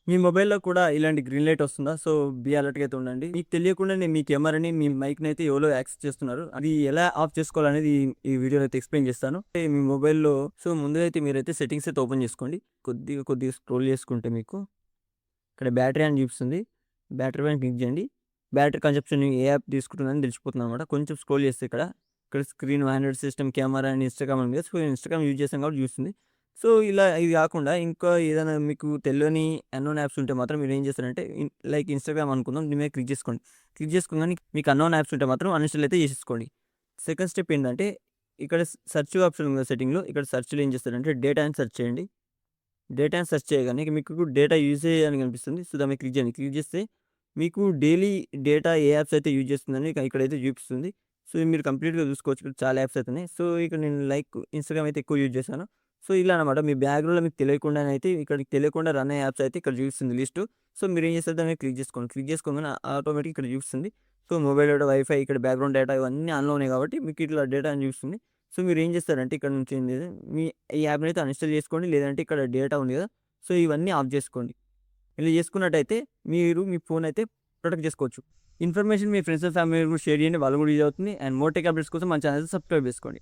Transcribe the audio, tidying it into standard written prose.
మీ మొబైల్‌లో కూడా ఇలాంటి గ్రీన్ లైట్ వస్తుందా? సో, బీ అలర్ట్‌గా అయితే ఉండండి. మీకు తెలియకుండానే మీ కెమెరాని, మీ మైక్‌నైతే ఎవరో యాక్సెస్ చేస్తున్నారు. అది ఎలా ఆఫ్ చేసుకోవాలనేది ఈ వీడియోలో అయితే ఎక్స్‌ప్లెయిన్ చేస్తాను. మీ మొబైల్‌లో సో, ముందుగా అయితే మీరైతే సెట్టింగ్స్ అయితే ఓపెన్ చేసుకోండి. కొద్దిగా స్క్రోల్ చేసుకుంటే మీకు ఇక్కడ బ్యాటరీ అని చూపిస్తుంది. బ్యాటరీ పైన క్లిక్ చేయండి. బ్యాటరీ కన్జంప్షన్ ఏ యాప్ తీసుకుంటుందని తెలిసిపోతుందనమాట. కొంచెం స్క్రోల్ చేస్తే ఇక్కడ screen, Android system, camera and Instagram ఉంది కదా! సో, ఇన్‌స్టాగ్రామ్ యూజ్ చేస్తాం కాబట్టి చూస్తుంది. సో, ఇలా ఇది కాకుండా ఇంకా ఏదైనా మీకు తెలియని అన్‌నోన్ యాప్స్ ఉంటే మాత్రం మీరేం చేస్తారంటే లైక్ ఇన్‌స్టాగ్రామ్ అనుకుందాం. దీని మీద క్లిక్ చేసుకోండి. క్లిక్ చేసుకోగానే మీకు అన్‌నోన్ యాప్స్ ఉంటే మాత్రం అన్‌ఇన్‌స్టాల్ అయితే చేసేసుకోండి. సెకండ్ స్టెప్ ఏంటంటే ఇక్కడ సెర్చ్ ఆప్షన్ ఉంది కదా సెట్టింగ్‌లో. ఇక్కడ సెర్చ్‌లో ఏం చేస్తారంటే డేటా అని సెర్చ్ చేయండి. డేటా అని సెర్చ్ చేయగానే మీకు డేటా యూసేజ్ అని కనిపిస్తుంది. సో, దాని మీద క్లిక్ చేయండి. క్లిక్ చేస్తే మీకు డైలీ డేటా ఏ యాప్స్ అయితే యూజ్ చేస్తుందని ఇక్కడైతే చూపిస్తుంది. సో, మీరు కంప్లీట్‌గా చూసుకోవచ్చు. ఇక్కడ చాలా యాప్స్ అయితే ఉన్నాయి. సో, ఇక్కడ నేను లైక్ ఇన్‌స్టాగ్రామ్ అయితే ఎక్కువ యూజ్ చేశాను. సో, ఇలా అనమాట మీ బ్యాక్‌గ్రౌండ్‌లో మీకు తెలియకుండానైతే ఇక్కడ తెలియకుండా రన్ అయ్యే యాప్స్ అయితే ఇక్కడ చూపిస్తుంది లిస్టు. సో, మీరేం చేస్తారు దాని మీద క్లిక్ చేసుకోండి. క్లిక్ చేసుకోగానే ఆటోమేటిక్‌గా ఇక్కడ చూపిస్తుంది. సో, మొబైల్ డేటా, వైఫై, ఇక్కడ బ్యాక్‌గ్రౌండ్ డేటా ఇవన్నీ ఆన్‌లో ఉన్నాయి కాబట్టి మీకు ఇట్లా డేటా అని చూపిస్తుంది. సో, మీరేం చేస్తారంటే ఇక్కడ నుంచి మీ ఈ యాప్‌ని అయితే అన్‌ఇన్‌స్టాల్ చేసుకోండి. లేదంటే ఇక్కడ డేటా ఉంది కదా! సో, ఇవన్నీ ఆఫ్ చేసుకోండి. ఇలా చేసుకున్నట్టయితే మీరు మీ ఫోన్ అయితే ప్రొటెక్ట్ చేసుకోవచ్చు. Information me friends and family కూడా షేర్ చేయండి. వాళ్ళు కూడా యూజ్ అవుతుంది. అండ్ మోర్ టెక్ అప్డేట్స్ కోసం మన ఛానెల్‌ని సబ్స్క్రైబ్ చేసుకోండి.